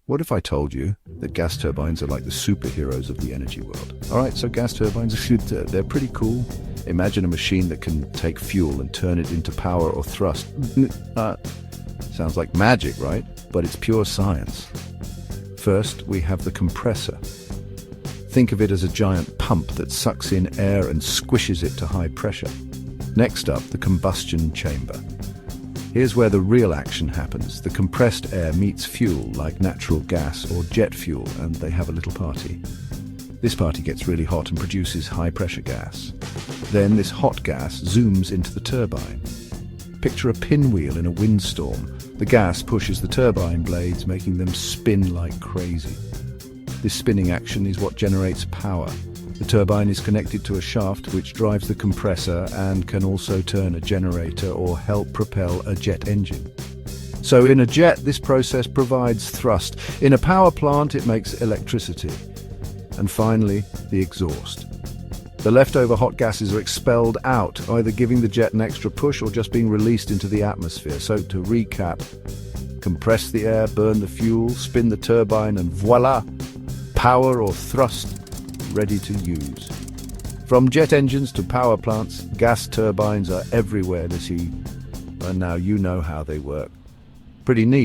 What if I told you that gas turbines are like the superheroes of the energy world? All right, so gas turbines, they're pretty cool. Imagine a machine that can take fuel and turn it into power or thrust. Sounds like magic, right? But it's pure science. First, we have the compressor. Think of it as a giant pump that sucks in air and squishes it to high pressure. Next up, the combustion chamber. Here's where the real action happens. The compressed air meets fuel like natural gas or jet fuel, and they have a little party. This party gets really hot and produces high-pressure gas. Then this hot gas zooms into the turbine. Picture a pinwheel in a windstorm. The gas pushes the turbine blades, making them spin like crazy. This spinning action is what generates power. The turbine is connected to a shaft which drives the compressor and can also turn a generator or help propel a jet engine. So in a jet, this process provides thrust. In a power plant, it makes electricity. And finally, the exhaust. The leftover hot gases are expelled out, either giving the jet an extra push or just being released into the atmosphere. So to recap, compress the air, burn the fuel, spin the turbine, and voila! Power or thrust ready to use. From jet engines to power plants, gas turbines are everywhere this year. And now you know how they work. Pretty neat.